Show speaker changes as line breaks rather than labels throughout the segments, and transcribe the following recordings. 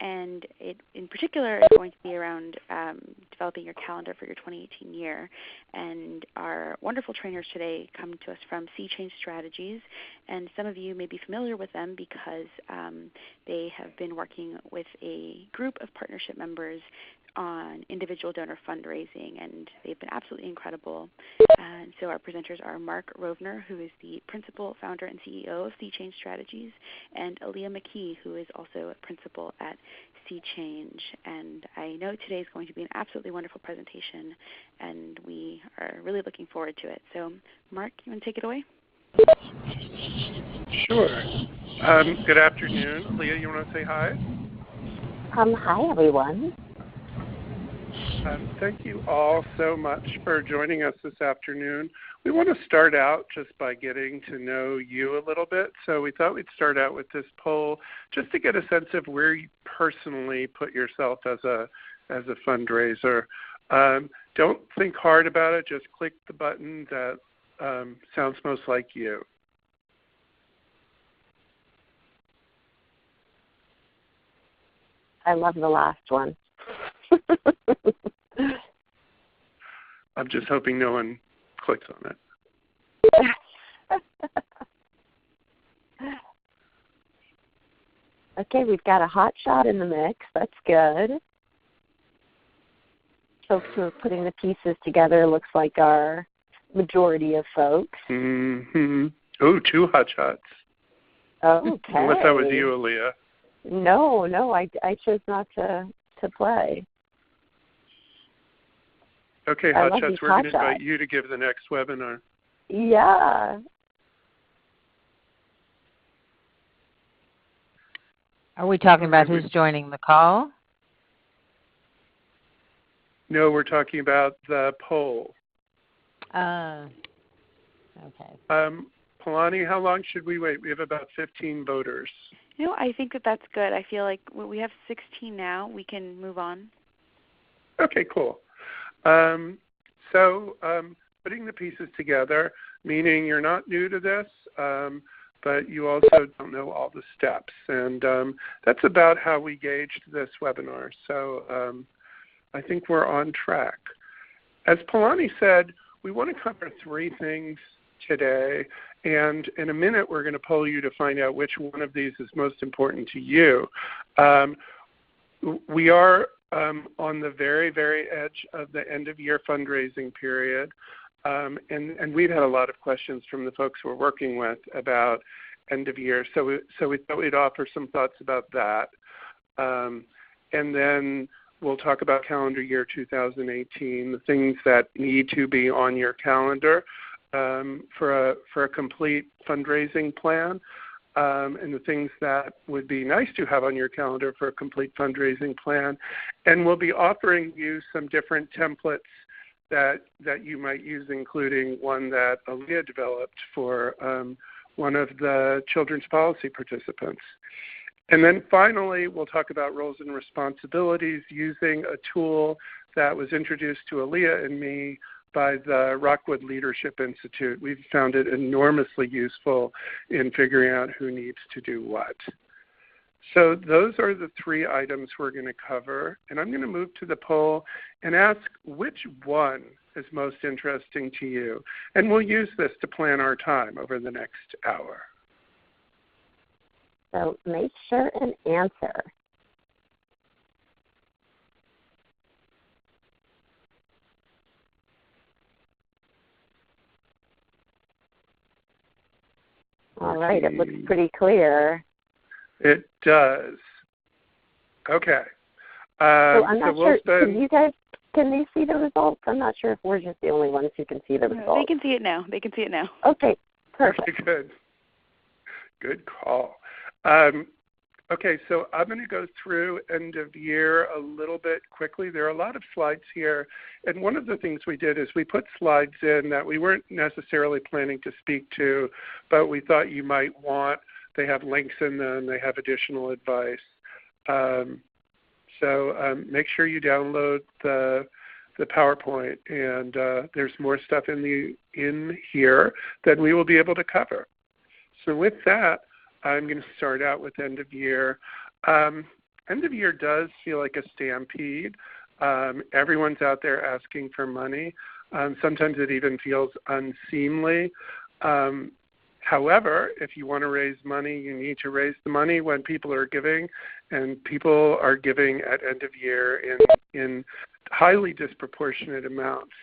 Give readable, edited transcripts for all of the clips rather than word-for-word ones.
and it in particular is going to be around developing your calendar for your 2018 year. And our wonderful trainers today come to us from Sea Change Strategies, and some of you may be familiar with them because they have been working with a group of partnership members on individual donor fundraising, and they've been absolutely incredible. And so our presenters are Mark Rovner, who is the principal, founder, and CEO of Sea Change Strategies, and Alia McKee, who is also a principal at Sea Change. And I know today is going to be an absolutely wonderful presentation, and we are really looking forward to it. So Mark, you want to take it away?
Sure. Good afternoon. Alia, you want to say hi?
Hi, everyone.
Thank you all so much for joining us this afternoon. We want to start out just by getting to know you a little bit. So we thought we'd start out with this poll just to get a sense of where you personally put yourself as a fundraiser. Don't think hard about it. Just click the button that sounds most like you.
I love the last one.
I'm just hoping no one clicks on it.
Okay, we've got a hot shot in the mix. That's good. Folks who are putting the pieces together looks like our majority of folks.
Mm-hmm. Oh, 2 hot shots.
Okay.
Unless that was you, Alia.
No, I chose not to play.
Okay, hot shots, we're going to invite you to give the next webinar.
Yeah.
Are we talking about who's joining the call?
No, we're talking about the poll.
Okay.
Palani, how long should we wait? We have about 15 voters.
You know, I think that's good. I feel like we have 16 now. We can move on.
Okay, cool. Putting the pieces together, meaning you're not new to this, but you also don't know all the steps. And that's about how we gauged this webinar. So I think we're on track. As Palani said, we want to cover 3 things today. And in a minute, we're going to poll you to find out which one of these is most important to you. We are on the very, very edge of the end-of-year fundraising period. And we've had a lot of questions from the folks we're working with about end-of-year. So we thought we'd offer some thoughts about that. And then we'll talk about calendar year 2018, the things that need to be on your calendar for a complete fundraising plan, and the things that would be nice to have on your calendar for a complete fundraising plan. And we'll be offering you some different templates that you might use, including one that Alia developed for one of the children's policy participants. And then finally, we'll talk about roles and responsibilities using a tool that was introduced to Alia and me by the Rockwood Leadership Institute. We've found it enormously useful in figuring out who needs to do what. So those are the 3 items we're going to cover. And I'm going to move to the poll and ask which one is most interesting to you. And we'll use this to plan our time over the next hour.
So make sure and answer. All right, it looks pretty clear.
It does. Okay.
So I'm not sure. Can they see the results? I'm not sure if we're just the only ones who can see the results.
They can see it now.
Okay, perfect.
Okay, good call. Okay, so I'm going to go through end of year a little bit quickly. There are a lot of slides here, and one of the things we did is we put slides in that we weren't necessarily planning to speak to, but we thought you might want. They have links in them. They have additional advice. So make sure you download the PowerPoint, and there's more stuff in here that we will be able to cover. So with that, I'm going to start out with end of year. end of year does feel like a stampede. Everyone's out there asking for money. Sometimes it even feels unseemly. However, if you want to raise money, you need to raise the money when people are giving, and people are giving at end of year in highly disproportionate amounts.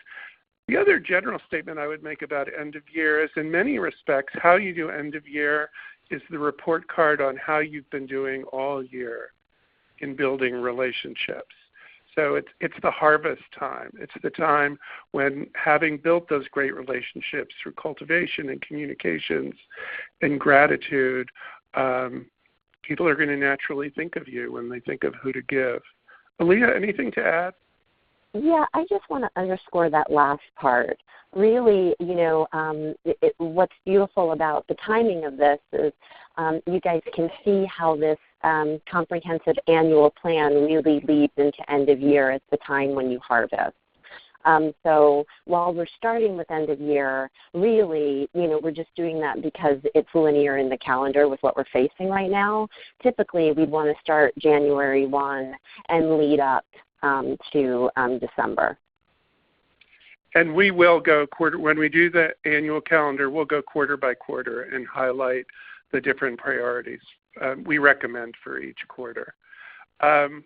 The other general statement I would make about end of year is, in many respects, how you do end of year is the report card on how you've been doing all year in building relationships. So it's the harvest time. It's the time when, having built those great relationships through cultivation and communications and gratitude, people are going to naturally think of you when they think of who to give. Alia, anything to add?
Yeah, I just want to underscore that last part. Really, what's beautiful about the timing of this is you guys can see how this comprehensive annual plan really leads into end of year at the time when you harvest. So while we're starting with end of year, really, we're just doing that because it's linear in the calendar with what we're facing right now. Typically, we'd want to start January 1 and lead up to December.
And we will go when we do the annual calendar, we'll go quarter by quarter and highlight the different priorities we recommend for each quarter. 3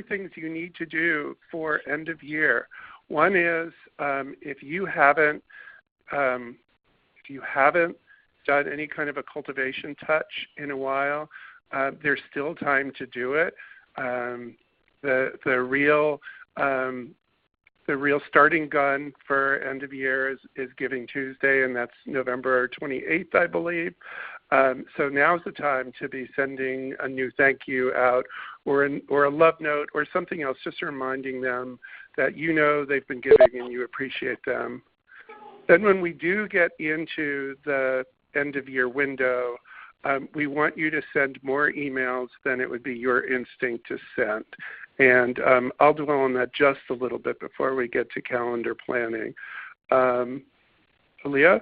things you need to do for end of year. One is if you haven't done any kind of a cultivation touch in a while, there's still time to do it. The real starting gun for end of year is Giving Tuesday, and that's November 28th, I believe. So now's the time to be sending a new thank you out, or a love note, or something else, just reminding them that they've been giving and you appreciate them. Then when we do get into the end of year window, we want you to send more emails than it would be your instinct to send. And I'll dwell on that just a little bit before we get to calendar planning. Alia?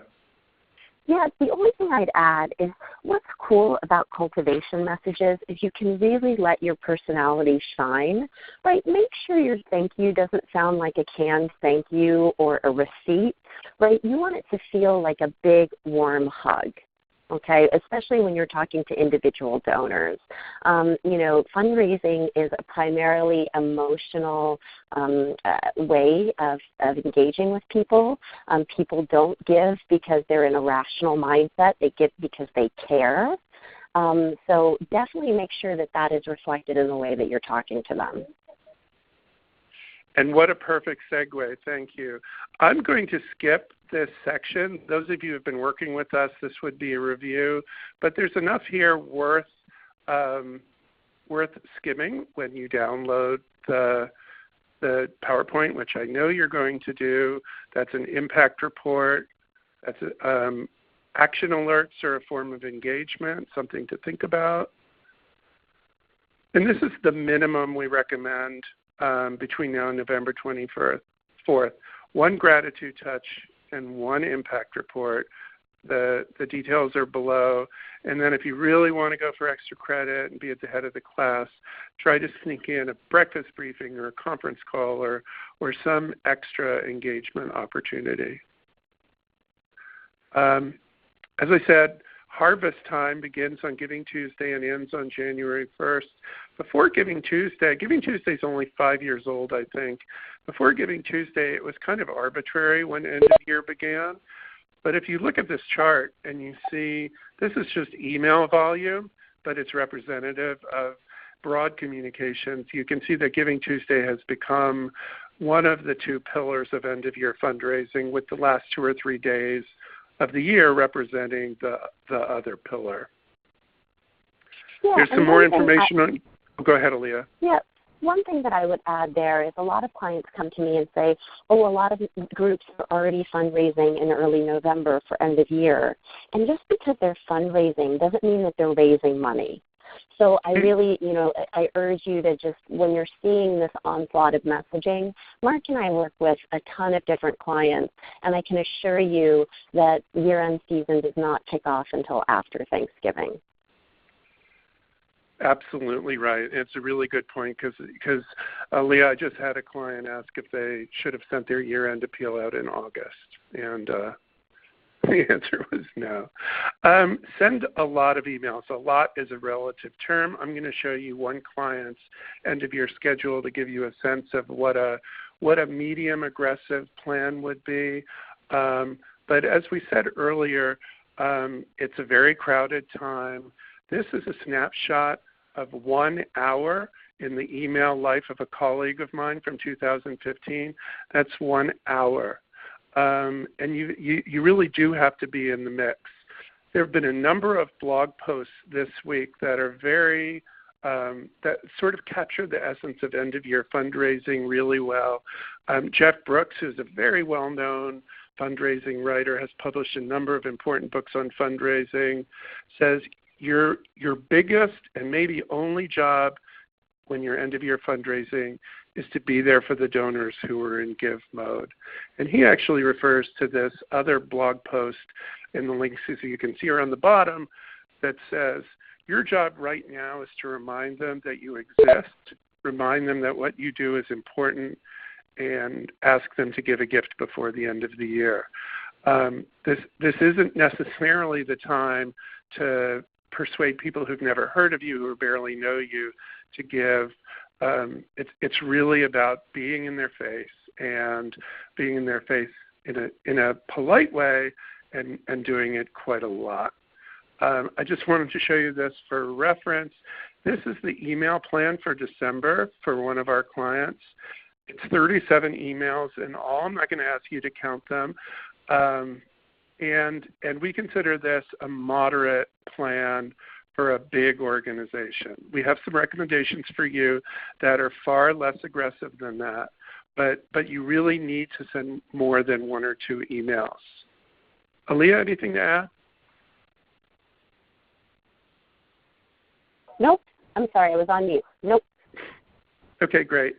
Yeah, the only thing I'd add is what's cool about cultivation messages is you can really let your personality shine, right? Make sure your thank you doesn't sound like a canned thank you or a receipt, right? You want it to feel like a big, warm hug. Okay, especially when you're talking to individual donors. Fundraising is a primarily emotional way of engaging with people. People don't give because they're in a rational mindset. They give because they care. So definitely make sure that is reflected in the way that you're talking to them.
And what a perfect segue. Thank you. I'm going to skip this section. Those of you who have been working with us, this would be a review, but there's enough here worth skimming when you download the PowerPoint, which I know you're going to do. That's an impact report. That's action alerts are a form of engagement, something to think about. And this is the minimum we recommend between now and November 24th. 1 gratitude touch and 1 impact report. The details are below. And then if you really want to go for extra credit and be at the head of the class, try to sneak in a breakfast briefing or a conference call or some extra engagement opportunity. As I said, harvest time begins on Giving Tuesday and ends on January 1st. Before Giving Tuesday is only 5 years old, I think. Before Giving Tuesday, it was kind of arbitrary when end of year began. But if you look at this chart and you see, this is just email volume, but it's representative of broad communications. You can see that Giving Tuesday has become one of the 2 pillars of end of year fundraising, with the last 2 or 3 days of the year representing the other pillar.
Yeah,
there's some more information on. Go ahead, Alia.
Yeah. One thing that I would add there is a lot of clients come to me and say, a lot of groups are already fundraising in early November for end of year. And just because they're fundraising doesn't mean that they're raising money. So I really, I urge you to just, when you're seeing this onslaught of messaging, Mark and I work with a ton of different clients, and I can assure you that year-end season does not kick off until after Thanksgiving.
Absolutely right. It's a really good point because Leah, I just had a client ask if they should have sent their year-end appeal out in August, and the answer was no. Send a lot of emails. A lot is a relative term. I'm going to show you one client's end-of-year schedule to give you a sense of what a medium aggressive plan would be. But as we said earlier, it's a very crowded time. This is a snapshot of 1 hour in the email life of a colleague of mine from 2015. That's 1 hour. And you really do have to be in the mix. There have been a number of blog posts this week that are very, that sort of capture the essence of end-of-year fundraising really well. Jeff Brooks, who's a very well-known fundraising writer, has published a number of important books on fundraising, says your biggest and maybe only job when you're end-of-year fundraising is to be there for the donors who are in give mode. And he actually refers to this other blog post in the links as you can see around the bottom that says, your job right now is to remind them that you exist, remind them that what you do is important, and ask them to give a gift before the end of the year. This isn't necessarily the time to persuade people who've never heard of you, who barely know you, to give. It's really about being in their face, and being in their face in a polite way, and doing it quite a lot. I just wanted to show you this for reference. This is the email plan for December for one of our clients. It's 37 emails in all. I'm not going to ask you to count them. And we consider this a moderate plan for a big organization. We have some recommendations for you that are far less aggressive than that, but you really need to send more than 1 or 2 emails. Alia, anything to add?
Nope. I'm sorry, I was on mute. Nope.
Okay, great.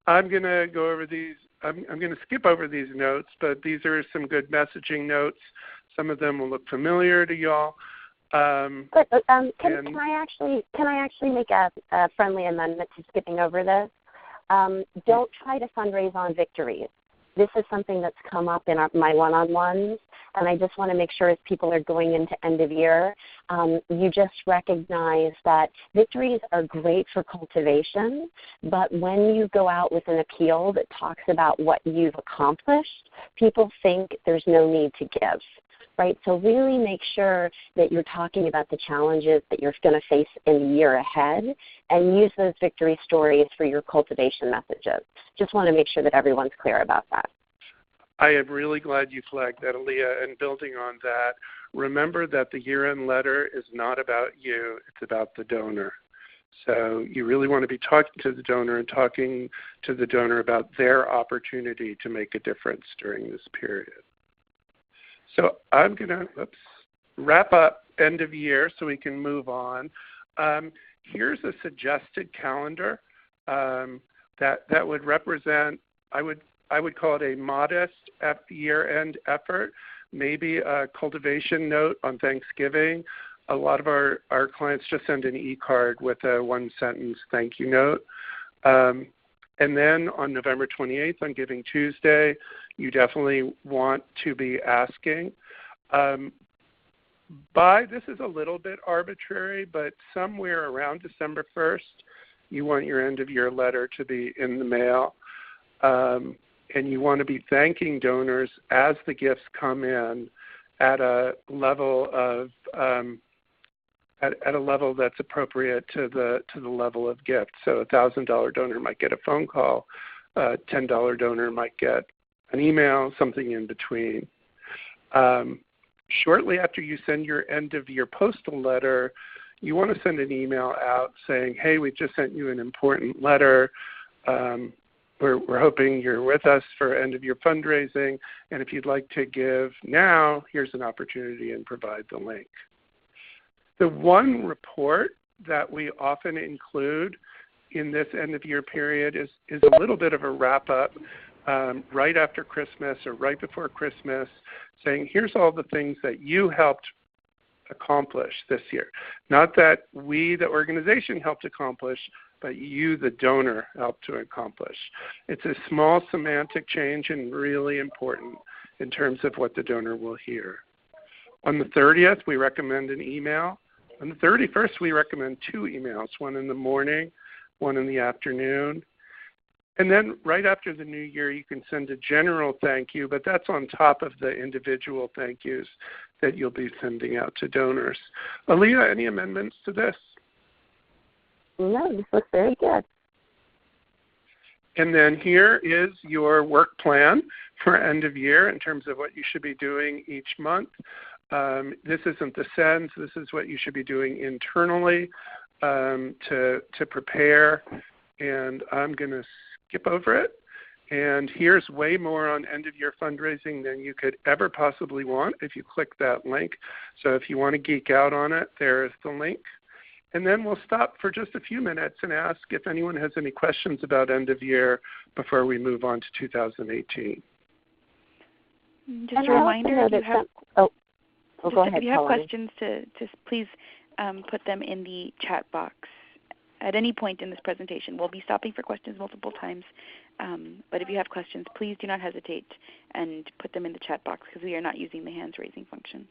I'm going to go over these. I'm going to skip over these notes, but these are some good messaging notes. Some of them will look familiar to y'all.
Can I actually make a friendly amendment to skipping over this? Don't try to fundraise on victories. This is something that's come up in my one-on-ones, and I just want to make sure as people are going into end of year, you just recognize that victories are great for cultivation, but when you go out with an appeal that talks about what you've accomplished, people think there's no need to give. Right? So really make sure that you're talking about the challenges that you're going to face in the year ahead, and use those victory stories for your cultivation messages. Just want to make sure that everyone's clear about that.
I am really glad you flagged that, Alia, and building on that, remember that the year-end letter is not about you, it's about the donor. So you really want to be talking to the donor and talking to the donor about their opportunity to make a difference during this period. So I'm going to wrap up end of year so we can move on. Here's a suggested calendar that would represent, I would call it a modest year-end effort, maybe a cultivation note on Thanksgiving. A lot of our clients just send an e-card with a 1-sentence thank you note. And then on November 28th, on Giving Tuesday, you definitely want to be asking. This is a little bit arbitrary, but somewhere around December 1st, you want your end-of-year letter to be in the mail. And you want to be thanking donors as the gifts come in at a level of at a level that's appropriate to the level of gift. So a $1,000 donor might get a phone call, a $10 donor might get an email, something in between. Shortly after you send your end-of-year postal letter, you want to send an email out saying, hey, we've just sent you an important letter. We're hoping you're with us for end-of-year fundraising, and if you'd like to give now, here's an opportunity, and provide the link. The one report that we often include in this end-of-year period is a little bit of a wrap-up right after Christmas or right before Christmas, saying here's all the things that you helped accomplish this year. Not that we, the organization, helped accomplish, but you, the donor, helped to accomplish. It's a small semantic change and really important in terms of what the donor will hear. On the 30th, we recommend an email. On the 31st, we recommend 2 emails, one in the morning, one in the afternoon. And then right after the new year, you can send a general thank you, but that's on top of the individual thank yous that you'll be sending out to donors. Alia, any amendments to this?
No, this looks very good.
And then here is your work plan for end of year in terms of what you should be doing each month. This isn't the sends. This is what you should be doing internally to prepare. And I'm going to skip over it. And here's way more on end-of-year fundraising than you could ever possibly want if you click that link. So if you want to geek out on it, there is the link. And then we'll stop for just a few minutes and ask if anyone has any questions about end of year before we move on to 2018.
Just a reminder, if you have,
go ahead,
if you have questions, to please put them in the chat box at any point in this presentation. We'll be stopping for questions multiple times, but if you have questions, please do not hesitate and put them in the chat box because we are not using the hands raising function.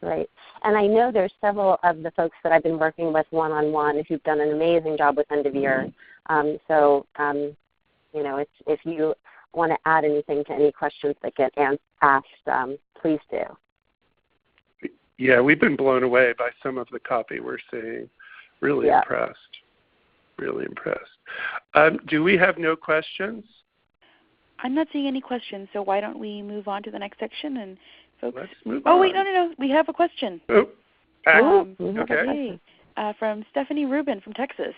Right. And I know there's several of the folks that I've been working with one-on-one who've done an amazing job with end of year. If you want to add anything to any questions that get asked, please do.
Yeah, we've been blown away by some of the copy we're seeing. Really impressed. Really impressed. Do we have no questions?
I'm not seeing any questions, so why don't we move on to the next section and folks.
Let's move on.
Oh, wait, no. We have a question.
Okay.
From Stephanie Rubin from Texas.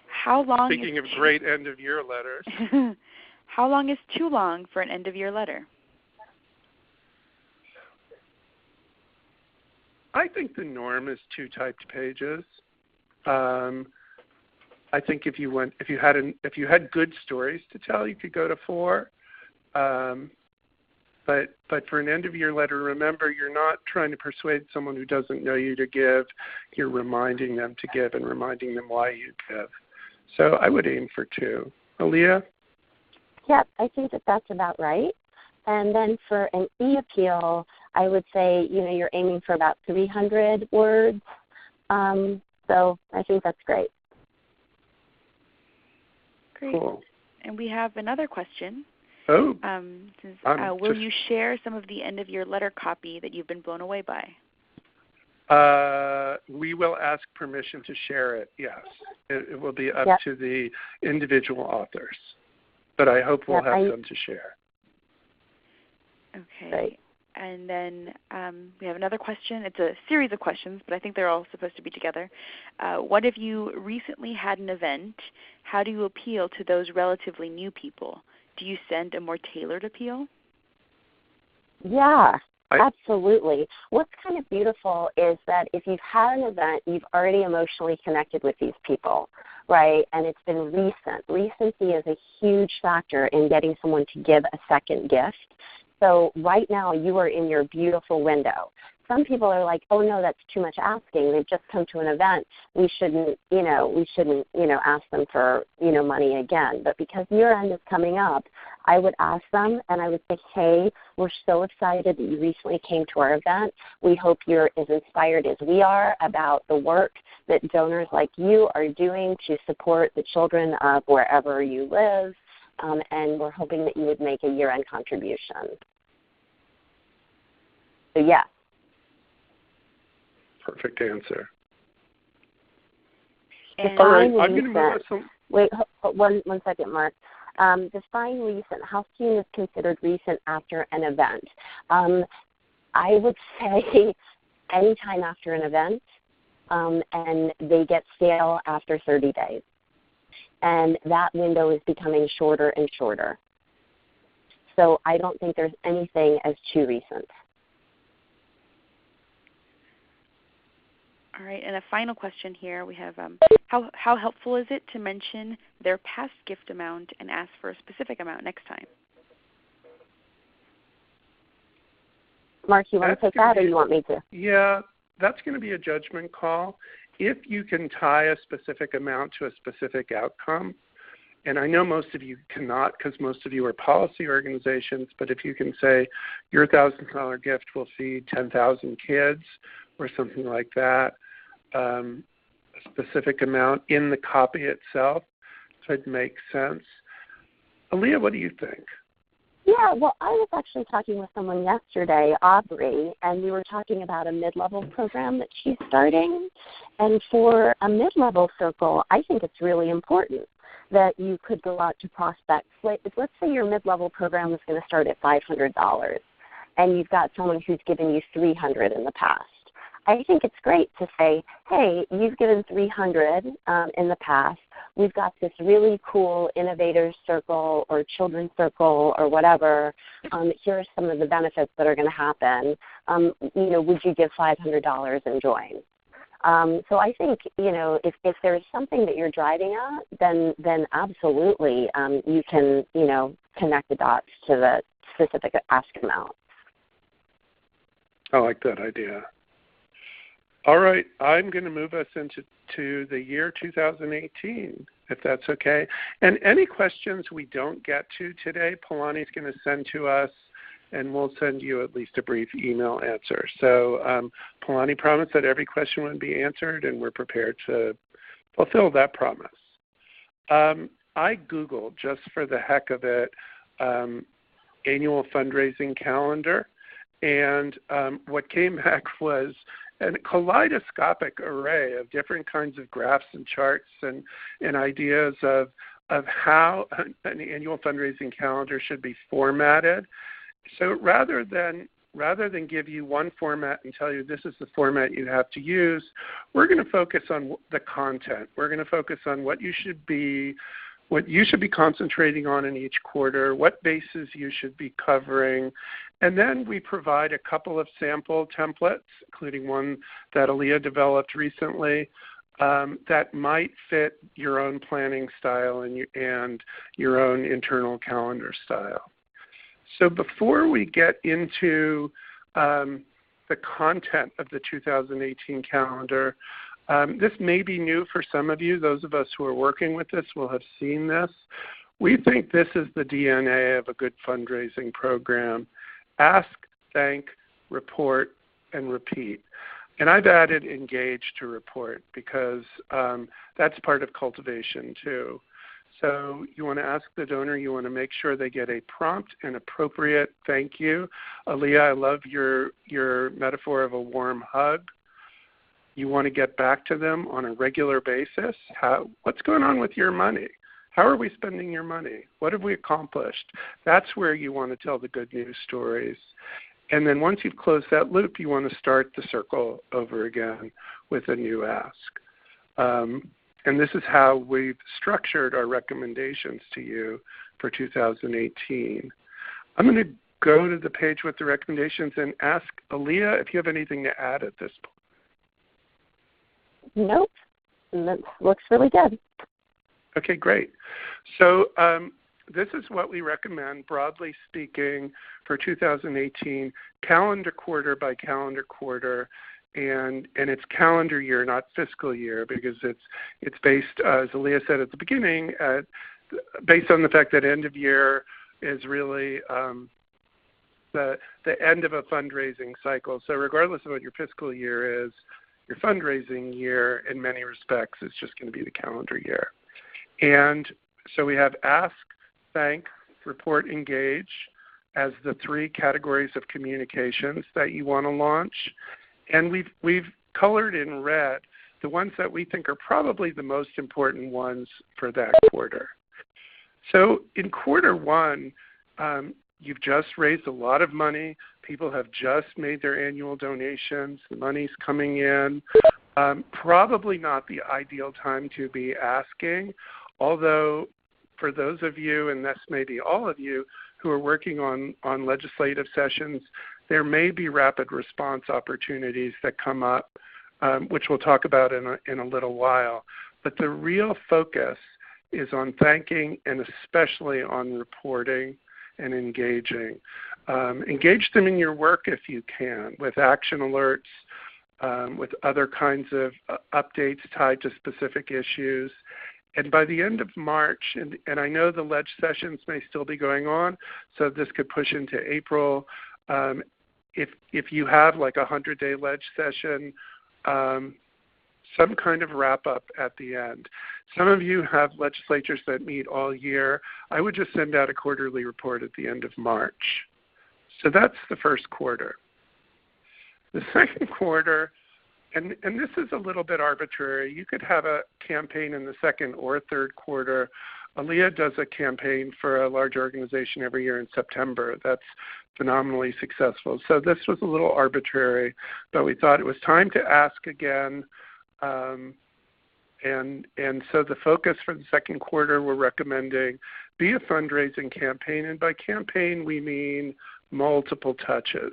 How long?
Speaking of great end-of-year letters.
How long is too long for an end-of-year letter?
I think the norm is 2 typed pages. I think if you had good stories to tell, you could go to 4. But for an end-of-year letter, remember, you're not trying to persuade someone who doesn't know you to give. You're reminding them to give and reminding them why you give. So I would aim for 2. Alia?
Yep, I think that's about right. And then for an e-appeal, I would say, you're aiming for about 300 words. So I think that's great.
Great.
Cool.
And we have another question.
Oh.
Will you share some of the end-of-year letter copy that you've been blown away by?
We will ask permission to share it, yes. It will be up to the individual authors. But I hope we'll have some to share.
Okay.
Great.
And then we have another question. It's a series of questions, but I think they're all supposed to be together. What if you recently had an event? How do you appeal to those relatively new people? Do you send a more tailored appeal?
Yeah, absolutely. What's kind of beautiful is that if you've had an event, you've already emotionally connected with these people, right? And it's been recent. Recency is a huge factor in getting someone to give a second gift. So right now you are in your beautiful window. Some people are like, oh no, that's too much asking. They've just come to an event. We shouldn't ask them for, money again. But because year end is coming up, I would ask them and I would say, hey, we're so excited that you recently came to our event. We hope you're as inspired as we are about the work that donors like you are doing to support the children of wherever you live. And we're hoping that you would make a year-end contribution. So, yeah.
Perfect answer.
All right,
I'm going to move on some.
Wait, one second, Mark. Define recent. How soon is considered recent after an event? I would say anytime after an event, and they get stale after 30 days. And that window is becoming shorter and shorter. So I don't think there's anything as too recent.
All right, and a final question here. We have how helpful is it to mention their past gift amount and ask for a specific amount next time?
Mark, you want to take that, or you want me to?
Yeah, that's going to be a judgment call. If you can tie a specific amount to a specific outcome, and I know most of you cannot because most of you are policy organizations, but if you can say your $1,000 gift will feed 10,000 kids or something like that, a specific amount in the copy itself could make sense. Alia, what do you think?
Yeah, well, I was actually talking with someone yesterday, Aubrey, and we were talking about a mid-level program that she's starting. And for a mid-level circle, I think it's really important that you could go out to prospects. Let's say your mid-level program is going to start at $500, and you've got someone who's given you $300 in the past. I think it's great to say, hey, you've given $300 in the past. We've got this really cool innovators circle or children's circle or whatever. Here are some of the benefits that are going to happen. Would you give $500 and join? So I think, if there's something that you're driving at, then absolutely you can, connect the dots to the specific ask amount.
I like that idea. All right, I'm going to move us into the year 2018, if that's okay. And any questions we don't get to today, Palani's going to send to us, and we'll send you at least a brief email answer. So Palani promised that every question would be answered, and we're prepared to fulfill that promise. I Googled, just for the heck of it, annual fundraising calendar, and what came back was a kaleidoscopic array of different kinds of graphs and charts and ideas of how an annual fundraising calendar should be formatted. So rather than give you one format and tell you this is the format you have to use, we're going to focus on the content. We're going to focus on what you should be concentrating on in each quarter, what bases you should be covering, and then we provide a couple of sample templates, including one that Alia developed recently, that might fit your own planning style and your own internal calendar style. So before we get into the content of the 2018 calendar, this may be new for some of you. Those of us who are working with this will have seen this. We think this is the DNA of a good fundraising program. Ask, thank, report, and repeat. And I've added engage to report because that's part of cultivation too. So you want to ask the donor, you want to make sure they get a prompt and appropriate thank you. Alia, I love your metaphor of a warm hug. You want to get back to them on a regular basis. What's going on with your money? How are we spending your money? What have we accomplished? That's where you want to tell the good news stories. And then once you've closed that loop, you want to start the circle over again with a new ask. And this is how we've structured our recommendations to you for 2018. I'm going to go to the page with the recommendations and ask Alia if you have anything to add at this point.
Nope. That looks really good.
Okay, great. So this is what we recommend, broadly speaking, for 2018, calendar quarter by calendar quarter, and it's calendar year, not fiscal year, because it's based, as Alia said at the beginning, based on the fact that end of year is really the end of a fundraising cycle. So regardless of what your fiscal year is, your fundraising year, in many respects, is just going to be the calendar year. And so we have ask, thank, report, engage as the three categories of communications that you want to launch. And we've colored in red the ones that we think are probably the most important ones for that quarter. So in quarter one, you've just raised a lot of money. People have just made their annual donations. The money's coming in. Probably not the ideal time to be asking, although for those of you, and this may be all of you, who are working on legislative sessions, there may be rapid response opportunities that come up, which we'll talk about in a little while. But the real focus is on thanking and especially on reporting and engaging. Engage them in your work if you can, with action alerts, with other kinds of updates tied to specific issues. And by the end of March, and I know the ledge sessions may still be going on, so this could push into April. If you have like a 100-day ledge session, some kind of wrap-up at the end. Some of you have legislatures that meet all year. I would just send out a quarterly report at the end of March. So that's the first quarter. The second quarter, and this is a little bit arbitrary. You could have a campaign in the second or third quarter. Alia does a campaign for a large organization every year in September. That's phenomenally successful. So this was a little arbitrary, but we thought it was time to ask again. And so the focus for the second quarter, we're recommending be a fundraising campaign. And by campaign, we mean multiple touches.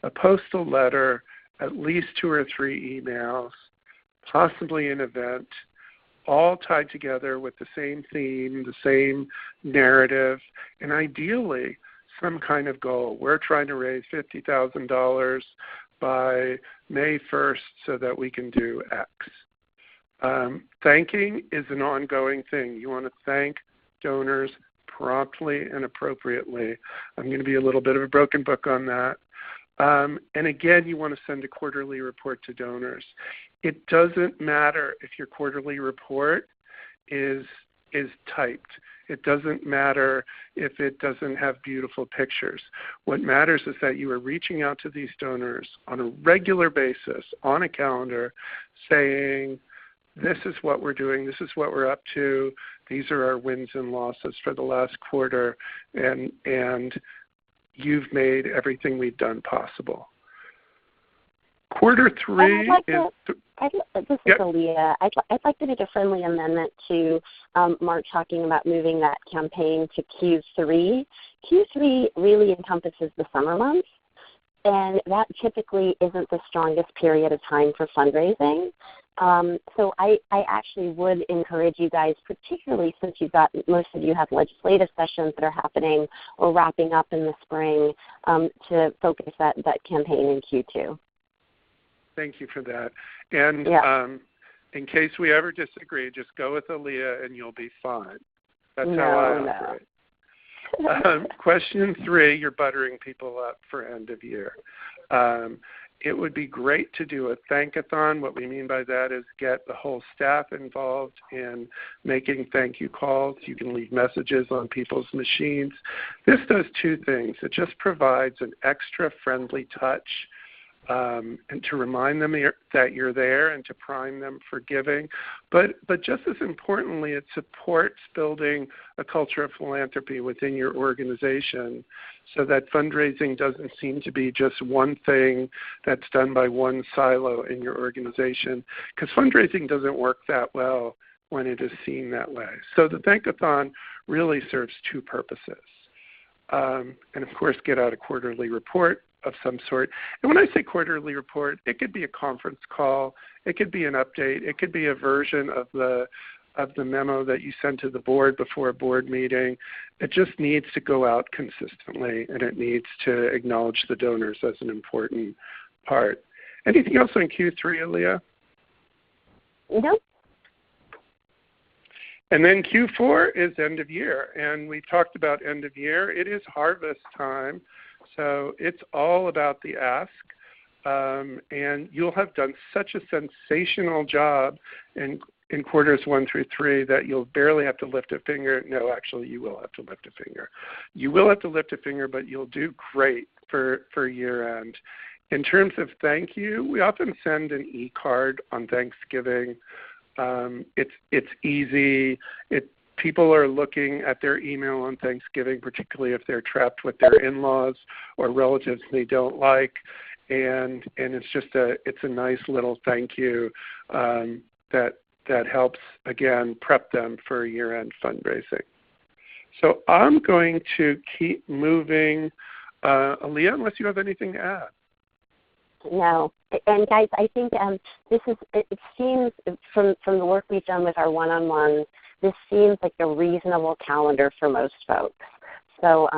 A postal letter, at least 2 or 3 emails, possibly an event, all tied together with the same theme, the same narrative, and ideally some kind of goal. We're trying to raise $50,000 by May 1st so that we can do X. Thanking is an ongoing thing. You want to thank donors promptly and appropriately. I'm going to be a little bit of a broken book on that. And again, you want to send a quarterly report to donors. It doesn't matter if your quarterly report is typed. It doesn't matter if it doesn't have beautiful pictures. What matters is that you are reaching out to these donors on a regular basis on a calendar saying, this is what we're doing, this is what we're up to, these are our wins and losses for the last quarter, and you've made everything we've done possible. Quarter 3
this is Alia. I'd like to make a friendly amendment to Mark talking about moving that campaign to Q3. Q3 really encompasses the summer months, and that typically isn't the strongest period of time for fundraising. So I actually would encourage you guys, particularly since most of you have legislative sessions that are happening or wrapping up in the spring, to focus that campaign in Q2.
Thank you for that. And in case we ever disagree, just go with Alia and you'll be fine. That's how I operate. Question 3, you're buttering people up for end of year. It would be great to do a thankathon. What we mean by that is get the whole staff involved in making thank you calls. You can leave messages on people's machines. This does 2 things. It just provides an extra friendly touch and to remind them that you're there and to prime them for giving. But just as importantly, it supports building a culture of philanthropy within your organization so that fundraising doesn't seem to be just one thing that's done by one silo in your organization, because fundraising doesn't work that well when it is seen that way. So the thankathon really serves 2 purposes. And of course, get out a quarterly report of some sort. And when I say quarterly report, it could be a conference call, it could be an update, it could be a version of the memo that you send to the board before a board meeting. It just needs to go out consistently, and it needs to acknowledge the donors as an important part. Anything else on Q3, Alia?
Nope.
And then Q4 is end of year, and we've talked about end of year. It is harvest time, so it's all about the ask, and you'll have done such a sensational job in quarters 1 through 3 that you'll barely have to lift a finger. No, actually, you will have to lift a finger. You will have to lift a finger, but you'll do great for year end. In terms of thank you, we often send an e-card on Thanksgiving. It's easy. People are looking at their email on Thanksgiving, particularly if they're trapped with their in-laws or relatives they don't like, and it's a nice little thank you that helps, again, prep them for year-end fundraising. So I'm going to keep moving. Alia, unless you have anything to add.
No. And guys, I think it seems from the work we've done with our one-on-ones, this seems like a reasonable calendar for most folks. So,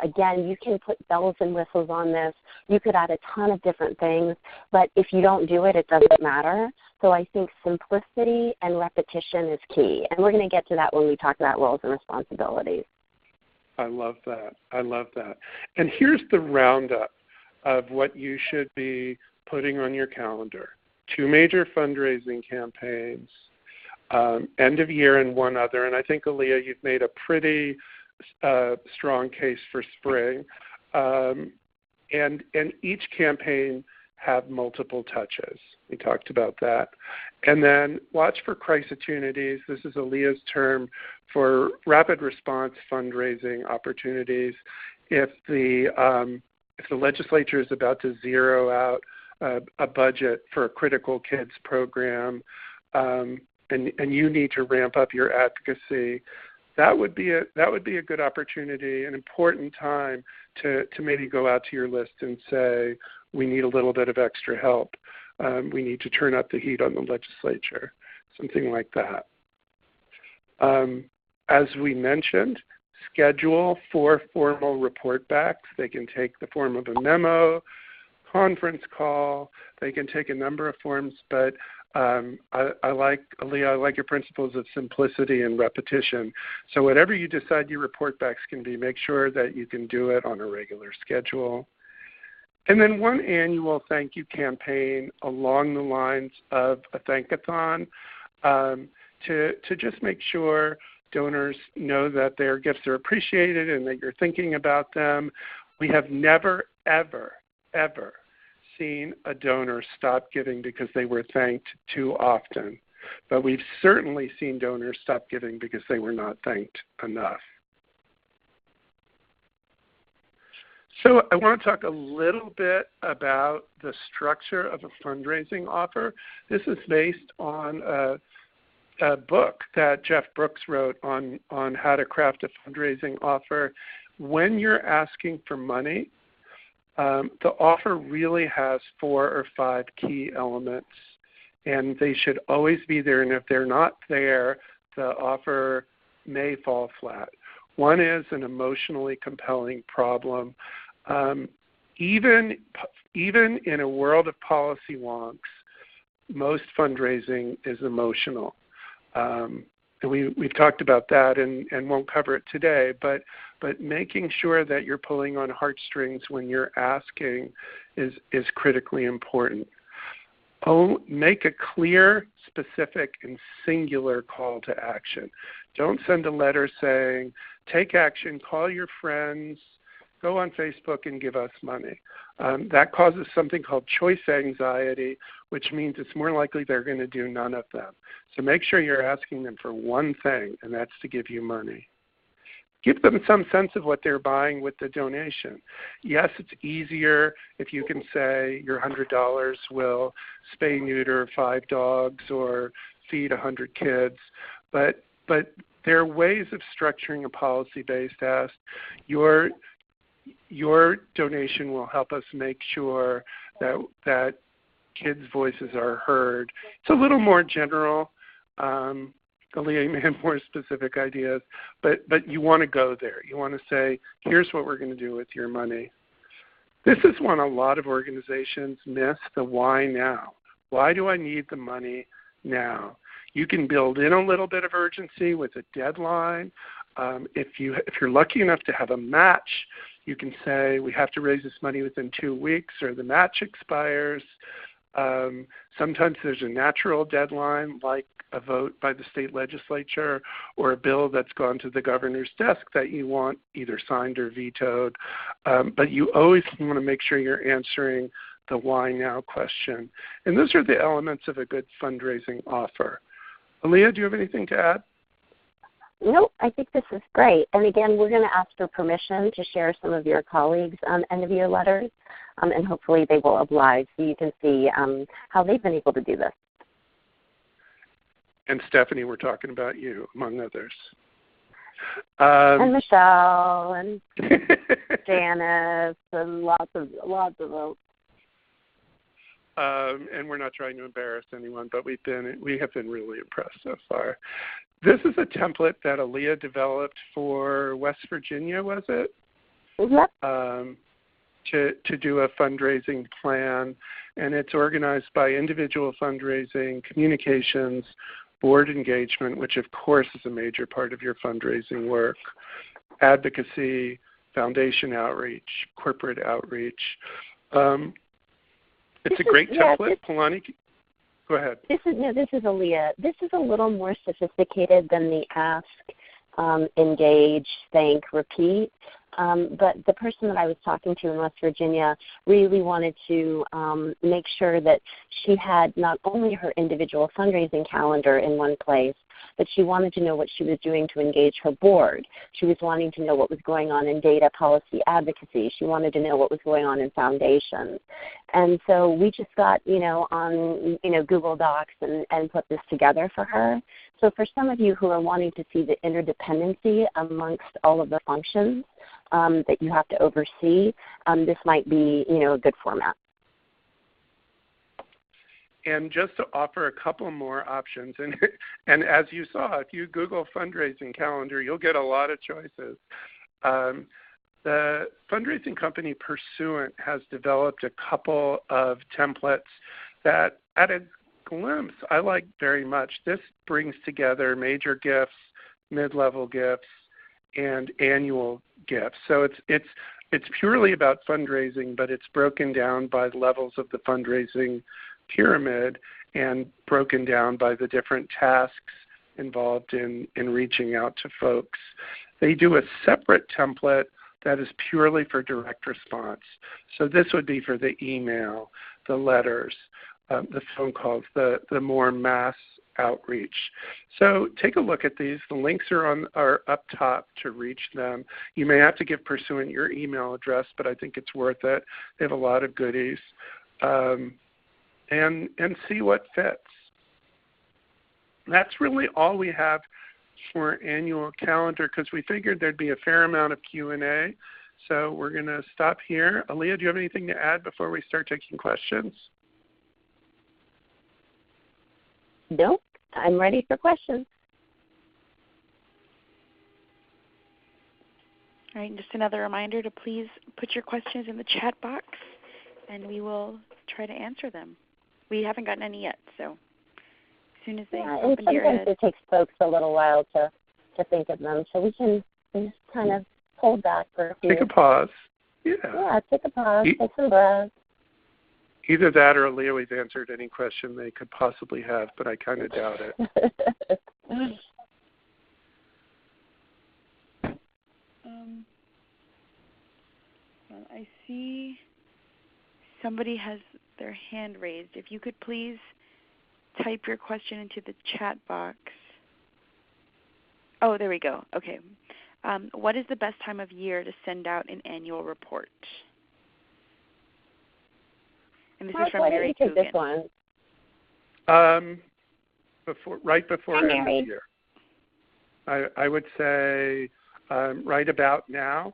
again, you can put bells and whistles on this. You could add a ton of different things, but if you don't do it, it doesn't matter. So I think simplicity and repetition is key. And we're going to get to that when we talk about roles and responsibilities.
I love that. I love that. And here's the roundup of what you should be putting on your calendar. 2 major fundraising campaigns, end of year and one other. And I think, Alia, you've made a pretty strong case for spring. And each campaign have multiple touches. We talked about that. And then watch for crisopportunities. This is Alia's term for rapid response fundraising opportunities. If the legislature is about to zero out a budget for a critical kids program, and you need to ramp up your advocacy, that would be a good opportunity, an important time to maybe go out to your list and say, we need a little bit of extra help. We need to turn up the heat on the legislature, something like that. As we mentioned, schedule 4 formal report backs. They can take the form of a memo, conference call. They can take a number of forms, but I like, Alia, I like your principles of simplicity and repetition. So whatever you decide your report backs can be, make sure that you can do it on a regular schedule. And then one annual thank you campaign along the lines of a thankathon to just make sure donors know that their gifts are appreciated and that you're thinking about them. We have never, ever, ever seen a donor stop giving because they were thanked too often. But we've certainly seen donors stop giving because they were not thanked enough. So I want to talk a little bit about the structure of a fundraising offer. This is based on a book that Jeff Brooks wrote on how to craft a fundraising offer. When you're asking for money, the offer really has 4 or 5 key elements, and they should always be there. And if they're not there, the offer may fall flat. One is an emotionally compelling problem. Even in a world of policy wonks, most fundraising is emotional. And we've talked about that and won't cover it today, but making sure that you're pulling on heartstrings when you're asking is critically important. Make a clear, specific, and singular call to action. Don't send a letter saying, take action, call your friends, go on Facebook and give us money. That causes something called choice anxiety, which means it's more likely they're going to do none of them. So make sure you're asking them for one thing, and that's to give you money. Give them some sense of what they're buying with the donation. Yes, it's easier if you can say your $100 will spay, neuter 5 dogs or feed 100 kids, but there are ways of structuring a policy-based ask. Your donation will help us make sure that kids' voices are heard. It's a little more general. Alia may have more specific ideas, but you want to go there. You want to say, here's what we're going to do with your money. This is one a lot of organizations miss, the why now. Why do I need the money now? You can build in a little bit of urgency with a deadline. If you're lucky enough to have a match, you can say we have to raise this money within 2 weeks or the match expires. Sometimes there's a natural deadline like a vote by the state legislature or a bill that's gone to the governor's desk that you want either signed or vetoed. But you always want to make sure you're answering the why now question. And those are the elements of a good fundraising offer. Alia, do you have anything to add?
Nope, I think this is great. And again, we're going to ask for permission to share some of your colleagues' end-of-year letters, and hopefully they will oblige so you can see how they've been able to do this.
And Stephanie, we're talking about you, among others.
And Michelle and Janice and lots of them.
and we're not trying to embarrass anyone, but we have been really impressed so far. This is a template that Alia developed for West Virginia, was it?
Yep.
To do a fundraising plan, and it's organized by individual fundraising, communications, board engagement, which of course is a major part of your fundraising work, advocacy, foundation outreach, corporate outreach. It's a great template. Polani, go ahead.
This is Alia. This is a little more sophisticated than the ask, engage, thank, repeat. But the person that I was talking to in West Virginia really wanted to make sure that she had not only her individual fundraising calendar in one place, but she wanted to know what she was doing to engage her board. She was wanting to know what was going on in data policy advocacy. She wanted to know what was going on in foundations. And so we just got, on, Google Docs and put this together for her. So for some of you who are wanting to see the interdependency amongst all of the functions that you have to oversee, this might be, a good format.
And just to offer a couple more options, and as you saw, if you Google fundraising calendar, you'll get a lot of choices. The fundraising company Pursuant has developed a couple of templates that, at a glimpse, I like very much. This brings together major gifts, mid-level gifts, and annual gifts. So it's purely about fundraising, but it's broken down by levels of the fundraising pyramid and broken down by the different tasks involved in reaching out to folks. They do a separate template that is purely for direct response. So this would be for the email, the letters, the phone calls, the more mass outreach. So take a look at these. The links are up top to reach them. You may have to give Pursuant your email address, but I think it's worth it. They have a lot of goodies. And see what fits. That's really all we have for annual calendar because we figured there'd be a fair amount of Q&A. So we're going to stop here. Alia, do you have anything to add before we start taking questions?
Nope. I'm ready for questions.
All right, and just another reminder to please put your questions in the chat box, and we will try to answer them. We haven't gotten any yet, so as soon as they open your head.
Sometimes it takes folks a little while to think of them, so we can just kind of hold back for a few.
Take a pause.
Yeah, take a pause, take some breath.
Either that or Alia, we've answered any question they could possibly have, but I kind of doubt it.
Well, I see somebody has their hand raised. If you could please type your question into the chat box. Oh, there we go. Okay. What is the best time of year to send out an annual report? And this is from Mary
Coogan. This one.
Right before end of the year. I would say right about now.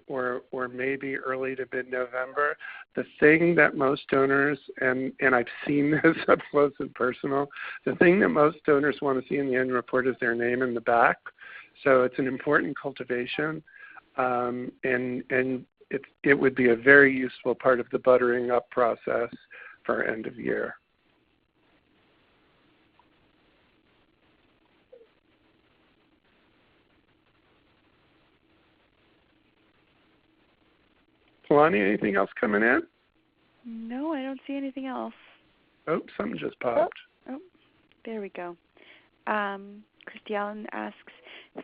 Or maybe early to mid-November. The thing that most donors, and I've seen this up close and personal, the thing that most donors want to see in the annual report is their name in the back. So it's an important cultivation, and it would be a very useful part of the buttering up process for end of year. Polani, anything else coming in?
No, I don't see anything else.
Oh, something just popped.
Oh, there we go. Christy Allen asks,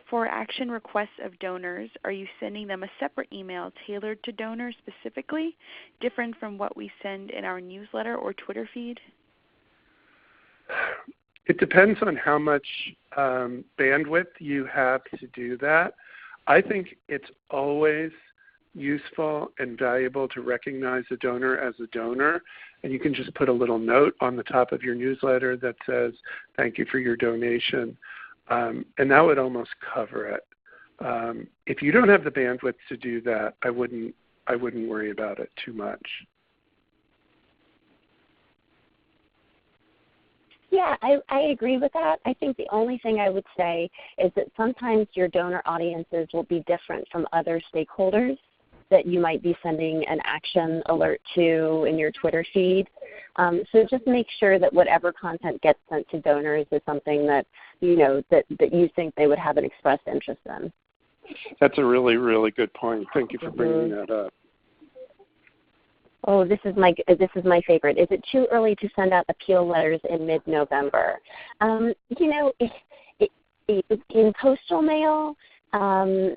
for action requests of donors, are you sending them a separate email tailored to donors specifically, different from what we send in our newsletter or Twitter feed?
It depends on how much bandwidth you have to do that. I think it's always useful and valuable to recognize a donor as a donor, and you can just put a little note on the top of your newsletter that says, thank you for your donation, and that would almost cover it. If you don't have the bandwidth to do that, I wouldn't worry about it too much.
Yeah, I agree with that. I think the only thing I would say is that sometimes your donor audiences will be different from other stakeholders that you might be sending an action alert to in your Twitter feed. So just make sure that whatever content gets sent to donors is something that that you think they would have an expressed interest in.
That's a really, really good point. Thank you for bringing that up.
Oh, this is my favorite. Is it too early to send out appeal letters in mid-November? In postal mail, I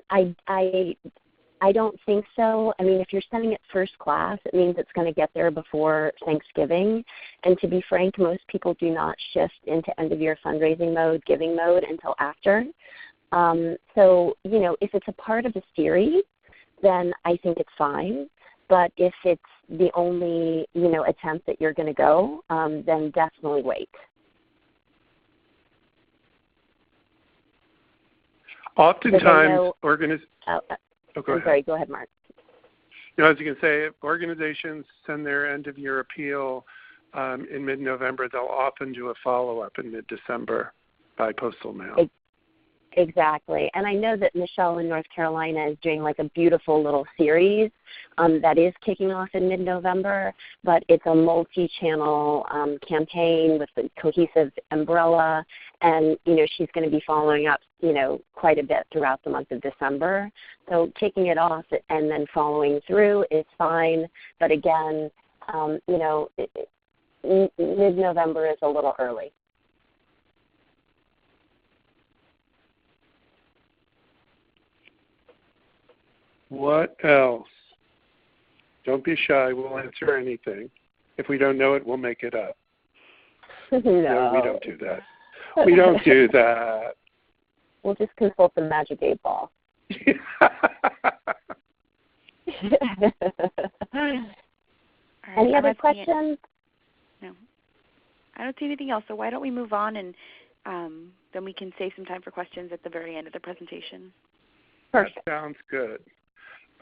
don't think so. I mean, if you're sending it first class, it means it's going to get there before Thanksgiving. And to be frank, most people do not shift into end-of-year fundraising mode, giving mode until after. So, if it's a part of a series, then I think it's fine. But if it's the only, attempt that you're going to go, then definitely wait.
Oftentimes,
I'm sorry, go ahead, Mark.
I was going to say, if organizations send their end-of-year appeal in mid-November, they'll often do a follow-up in mid-December by postal mail.
Exactly. And I know that Michelle in North Carolina is doing like a beautiful little series that is kicking off in mid-November, but it's a multi-channel campaign with a cohesive umbrella, and she's going to be following up quite a bit throughout the month of December. So kicking it off and then following through is fine, but again, mid-November is a little early.
What else? Don't be shy. We'll answer anything. If we don't know it, we'll make it up.
No,
we don't do that. We don't do that.
We'll just consult the magic 8 ball. Any other questions?
No. I don't see anything else, so why don't we move on, and then we can save some time for questions at the very end of the presentation.
Perfect.
That sounds good.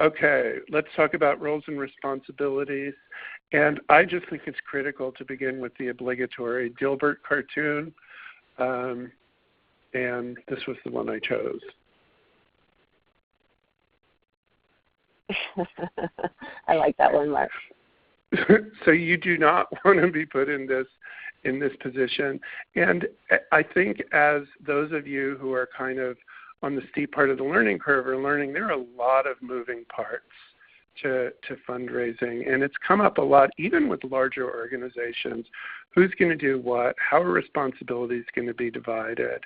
Okay, let's talk about roles and responsibilities. And I just think it's critical to begin with the obligatory Dilbert cartoon. And this was the one I chose.
I like that one, Mark.
So you do not want to be put in this position. And I think as those of you who are kind of on the steep part of the learning curve are learning, there are a lot of moving parts to fundraising. And it's come up a lot, even with larger organizations. Who's going to do what? How are responsibilities going to be divided?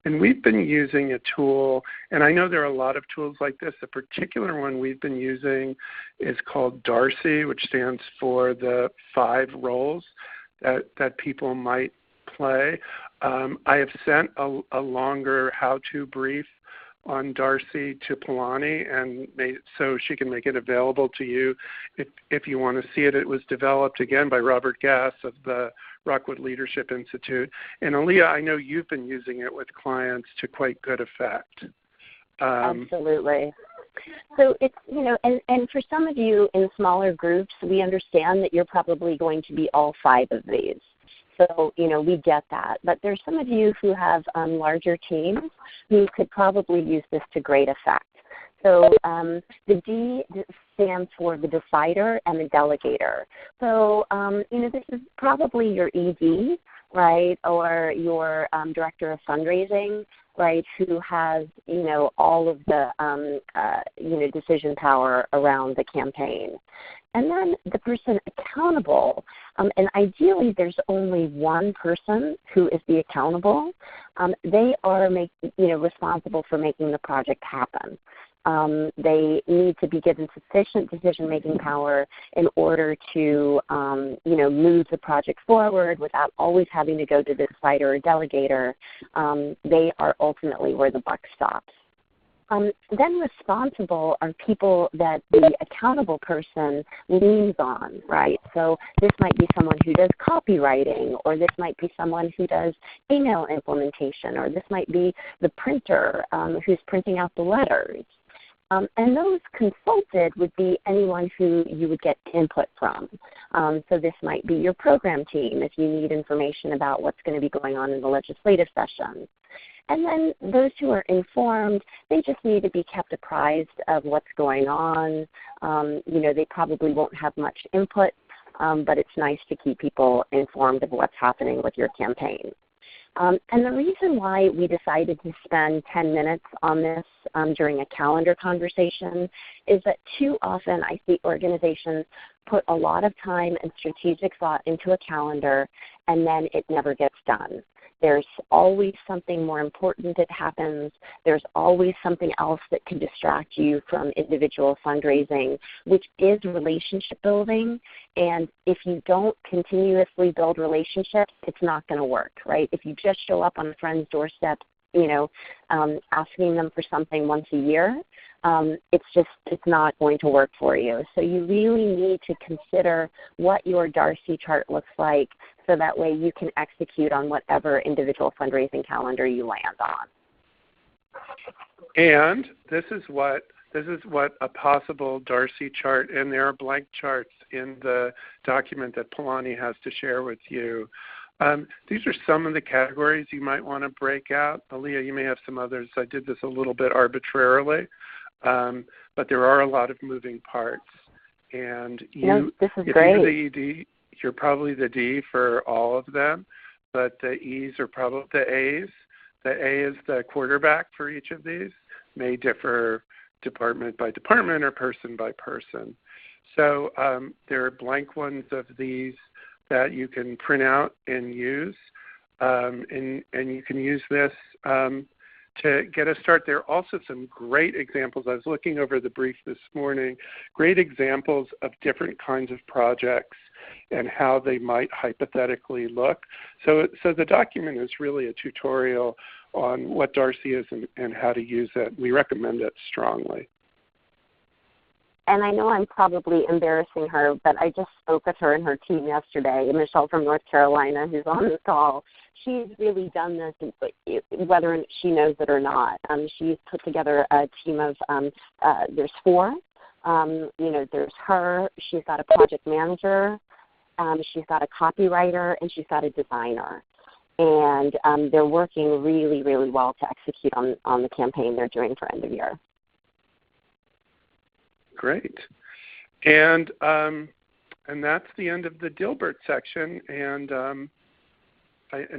And we've been using a tool, and I know there are a lot of tools like this. A particular one we've been using is called Darcy, which stands for the 5 roles that people might play. I have sent a longer how-to brief on Darcy to Polani, and so she can make it available to you if you want to see it. It was developed, again, by Robert Gass of the Rockwood Leadership Institute. And Alia, I know you've been using it with clients to quite good effect.
Absolutely. So it's, and for some of you in smaller groups, we understand that you're probably going to be all 5 of these. So, we get that. But there's some of you who have larger teams who could probably use this to great effect. So the D stands for the decider and the delegator. So, this is probably your ED, right, or your director of fundraising, right, who has, all of the, decision power around the campaign. And then the person accountable, and ideally there's only one person who is the accountable. They are responsible for making the project happen. They need to be given sufficient decision-making power in order to, move the project forward without always having to go to the decider or delegator. They are ultimately where the buck stops. Then responsible are people that the accountable person leans on, right? So this might be someone who does copywriting, or this might be someone who does email implementation, or this might be the printer who's printing out the letters. And those consulted would be anyone who you would get input from. So this might be your program team if you need information about what's going to be going on in the legislative session. And then those who are informed, they just need to be kept apprised of what's going on. They probably won't have much input, but it's nice to keep people informed of what's happening with your campaign. And the reason why we decided to spend 10 minutes on this during a calendar conversation is that too often I see organizations put a lot of time and strategic thought into a calendar and then it never gets done. There's always something more important that happens. There's always something else that can distract you from individual fundraising, which is relationship building. And if you don't continuously build relationships, it's not going to work, right? If you just show up on a friend's doorstep, asking them for something once a year, it's not going to work for you. So you really need to consider what your Darcy chart looks like so that way you can execute on whatever individual fundraising calendar you land on.
And this is what a possible Darcy chart, and there are blank charts in the document that Palani has to share with you. These are some of the categories you might want to break out. Alia, you may have some others. I did this a little bit arbitrarily, but there are a lot of moving parts. And
this is great.
You're the ED, you're probably the D for all of them, but the E's are probably the A's. The A is the quarterback for each of these, may differ department by department or person by person. So there are blank ones of these that you can print out and use, and you can use this to get a start. There are also some great examples. I was looking over the brief this morning, great examples of different kinds of projects and how they might hypothetically look. So the document is really a tutorial on what Darcy is and how to use it. We recommend it strongly.
And I know I'm probably embarrassing her, but I just spoke with her and her team yesterday, Michelle from North Carolina, who's on this call. She's really done this, whether she knows it or not. She's put together a team of, there's 4. There's her. She's got a project manager. She's got a copywriter, and she's got a designer. And they're working really, really well to execute on the campaign they're doing for end of year.
Great. And that's the end of the Dilbert section. And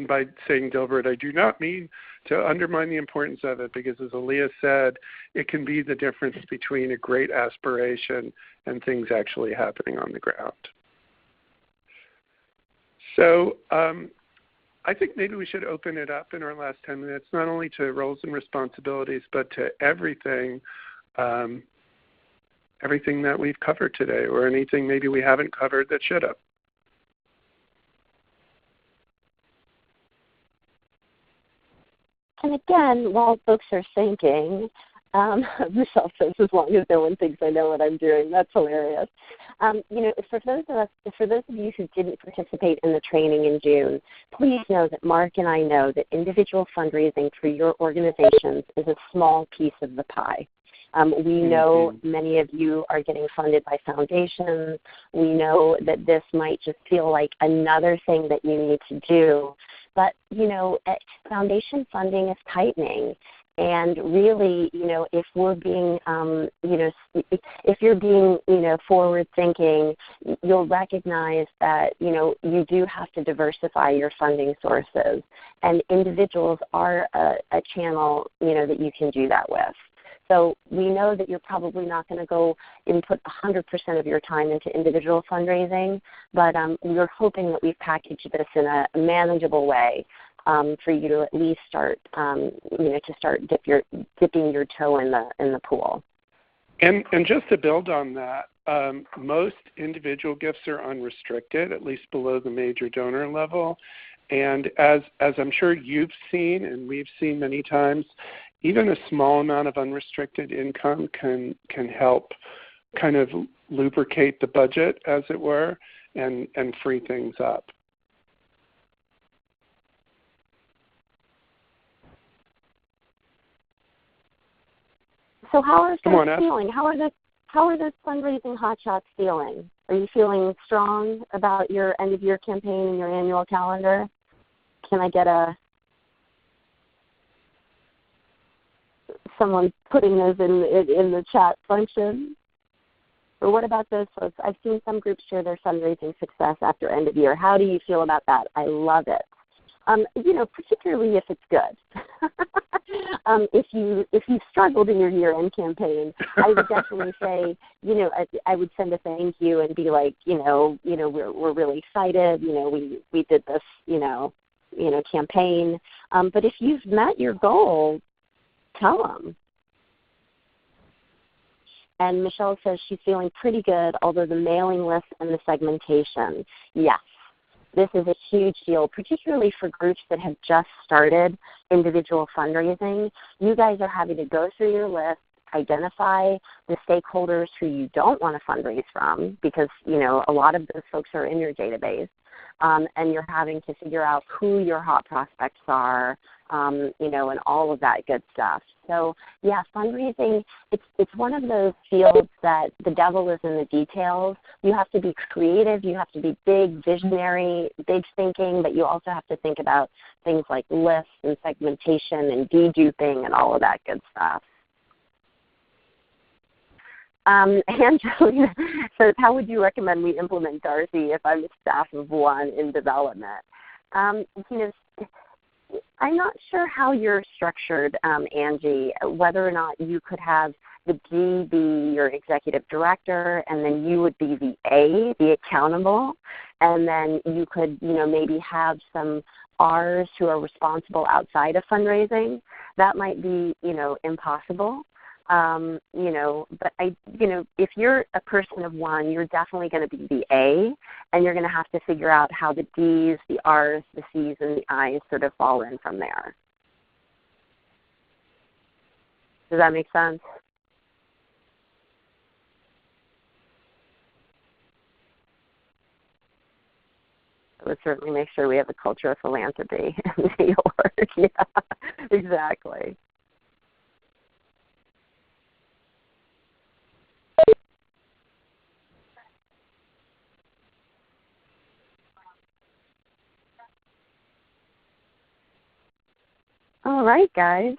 by saying Dilbert, I do not mean to undermine the importance of it, because as Alia said, it can be the difference between a great aspiration and things actually happening on the ground. So I think maybe we should open it up in our last 10 minutes, not only to roles and responsibilities, but to everything that we've covered today, or anything maybe we haven't covered that should have.
And again, while folks are thinking, Michelle says, as long as no one thinks I know what I'm doing. That's hilarious. For those of you who didn't participate in the training in June, please know that Mark and I know that individual fundraising for your organizations is a small piece of the pie. We know many of you are getting funded by foundations. We know that this might just feel like another thing that you need to do. But, foundation funding is tightening. And really, if we're being, if you're being, forward-thinking, you'll recognize that, you do have to diversify your funding sources. And individuals are a channel, that you can do that with. So we know that you're probably not going to go input 100% of your time into individual fundraising, but we're hoping that we've packaged this in a manageable way for you to at least start, to start dipping your toe in the pool.
And just to build on that, most individual gifts are unrestricted, at least below the major donor level. And as I'm sure you've seen and we've seen many times, even a small amount of unrestricted income can help kind of lubricate the budget, as it were, and free things up.
So how are
Come on,
folks feeling? How are those fundraising hotshots feeling? Are you feeling strong about your end of year campaign and your annual calendar? Can I get someone putting those in the chat function? Or what about those folks? I've seen some groups share their fundraising success after end of year. How do you feel about that? I love it. Particularly if it's good. If you struggled in your year-end campaign, I would definitely say, I would send a thank you and be like, we're really excited. We did this, campaign. But if you've met your goal, tell them. And Michelle says she's feeling pretty good, although the mailing list and the segmentation, yes. This is a huge deal, particularly for groups that have just started individual fundraising. You guys are having to go through your list, identify the stakeholders who you don't want to fundraise from because, a lot of those folks are in your database. And you're having to figure out who your hot prospects are, and all of that good stuff. So, yeah, fundraising, it's one of those fields that the devil is in the details. You have to be creative. You have to be big, visionary, big thinking, but you also have to think about things like lists and segmentation and deduping and all of that good stuff. Angelina says, how would you recommend we implement Darcy if I'm a staff of one in development? I'm not sure how you're structured, Angie, whether or not you could have the D be your executive director, and then you would be the A, the accountable, and then you could, maybe have some R's who are responsible outside of fundraising. That might be, impossible. But if you're a person of one, you're definitely going to be the A, and you're going to have to figure out how the D's, the R's, the C's, and the I's sort of fall in from there. Does that make sense? I would certainly make sure we have a culture of philanthropy in New York. Yeah, exactly. All right, guys.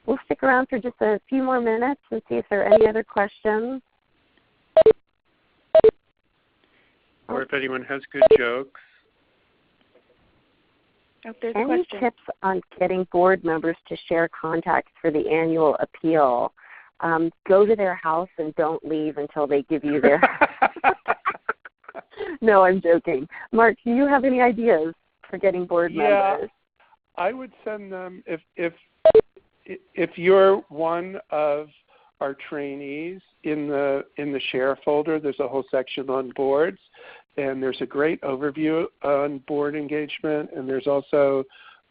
We'll stick around for just a few more minutes and see if there are any other questions.
Or if anyone has good jokes.
Oh, there's a
Any
question.
tips on getting board members to share contacts for the annual appeal? Go to their house and don't leave until they give you their No, I'm joking. Mark, do you have any ideas for getting board members?
I would send them if you're one of our trainees in the share folder. There's a whole section on boards, and there's a great overview on board engagement, and there's also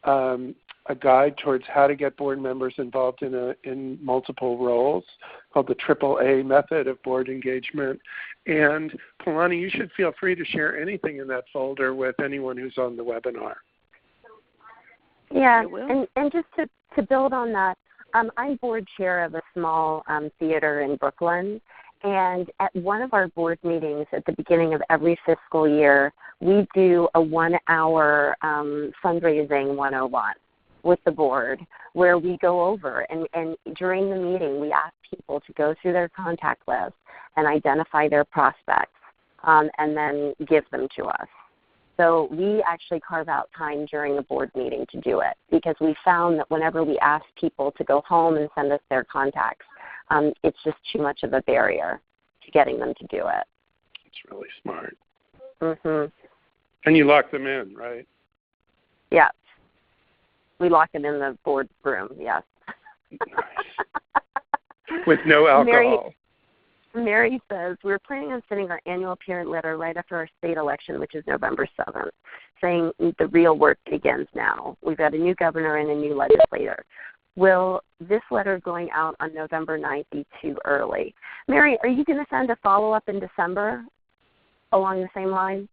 a guide towards how to get board members involved in multiple roles called the AAA method of board engagement. And Polani, you should feel free to share anything in that folder with anyone who's on the webinar.
Yeah, and just to build on that, I'm board chair of a small theater in Brooklyn, and at one of our board meetings at the beginning of every fiscal year, we do a 1-hour fundraising 101 with the board where we go over, and during the meeting we ask people to go through their contact list and identify their prospects and then give them to us. So we actually carve out time during a board meeting to do it because we found that whenever we ask people to go home and send us their contacts, it's just too much of a barrier to getting them to do it.
It's really smart.
Mm-hmm.
And you lock them in, right?
Yeah. We lock them in the board room, yes.
Nice. With no alcohol.
Mary says, we're planning on sending our annual parent letter right after our state election, which is November 7th, saying the real work begins now. We've got a new governor and a new legislator. Will this letter going out on November 9th be too early? Mary, are you going to send a follow-up in December along the same line?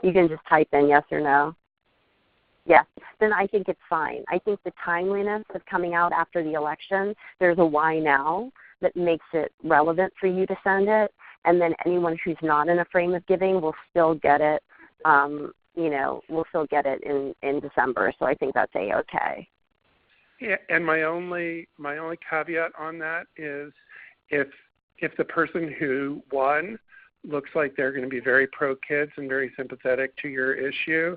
You can just type in yes or no. Yes, then I think it's fine. I think the timeliness of coming out after the election, there's a why now that makes it relevant for you to send it, and then anyone who's not in a frame of giving will still get it, will still get it in December. So I think that's A-okay.
Yeah, and my only caveat on that is if the person who won looks like they're going to be very pro-kids and very sympathetic to your issue,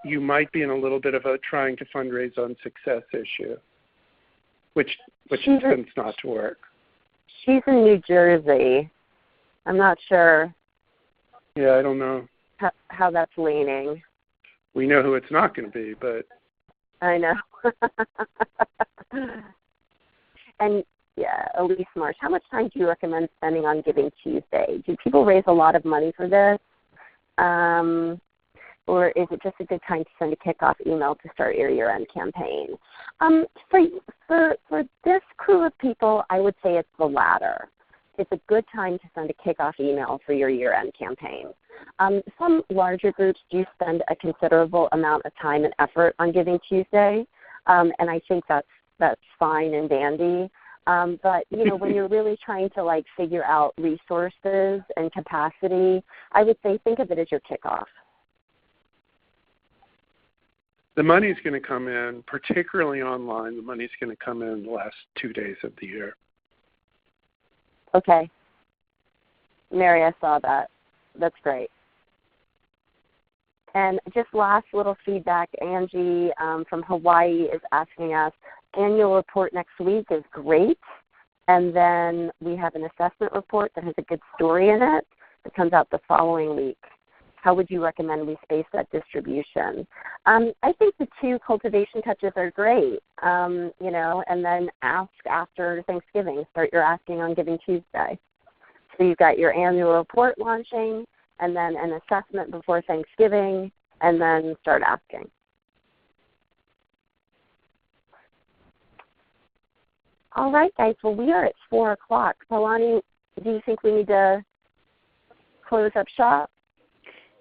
you might be in a little bit of a trying to fundraise on success issue, which tends not to work.
She's in New Jersey. I'm not sure.
Yeah, I don't know
how that's leaning.
We know who it's not going to be, but
I know. And yeah, Elise Marsh, how much time do you recommend spending on Giving Tuesday? Do people raise a lot of money for this? Or is it just a good time to send a kickoff email to start your year-end campaign? For this crew of people, I would say it's the latter. It's a good time to send a kickoff email for your year-end campaign. Some larger groups do spend a considerable amount of time and effort on Giving Tuesday, and I think that's fine and dandy. But when you're really trying to figure out resources and capacity, I would say think of it as your kickoff.
The money's going to come in, particularly online. The money's going to come in the last 2 days of the year.
Okay. Mary, I saw that. That's great. And just last little feedback, Angie from Hawaii is asking us, annual report next week is great, and then we have an assessment report that has a good story in it that comes out the following week. How would you recommend we space that distribution? I think the 2 cultivation touches are great, and then ask after Thanksgiving. Start your asking on Giving Tuesday. So you've got your annual report launching, and then an assessment before Thanksgiving, and then start asking. All right, guys. Well, we are at 4 o'clock. Palani, do you think we need to close up shop?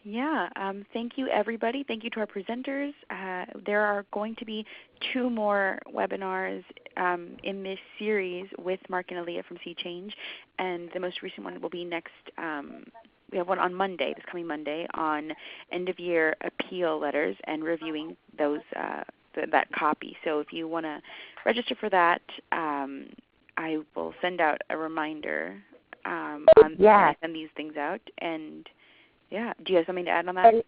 Yeah, thank you, everybody. Thank you to our presenters. There are going to be 2 more webinars in this series with Mark and Alia from Sea Change, and the most recent one will be next. We have one on Monday, this coming Monday, on end-of-year appeal letters and reviewing those that copy. So if you want to register for that, I will send out a reminder on when I send these things out. And yeah, do you have something to add on that?
And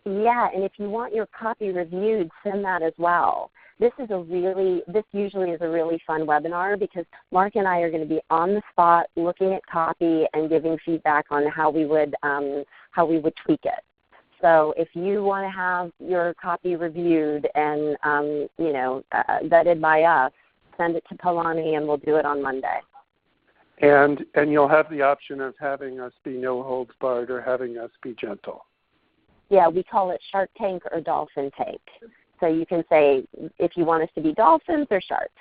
if you want your copy reviewed, send that as well. This usually is a really fun webinar because Mark and I are going to be on the spot looking at copy and giving feedback on how we would tweak it. So if you want to have your copy reviewed and vetted by us, send it to Palani and we'll do it on Monday.
And you'll have the option of having us be no holds barred or having us be gentle.
Yeah, we call it Shark Tank or Dolphin Tank. So you can say if you want us to be dolphins or sharks.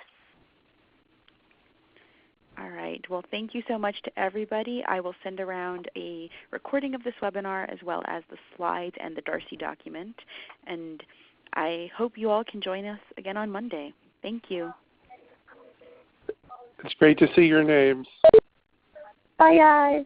All right. Well, thank you so much to everybody. I will send around a recording of this webinar as well as the slides and the Darcy document. And I hope you all can join us again on Monday. Thank you.
It's great to see your names.
Bye, guys.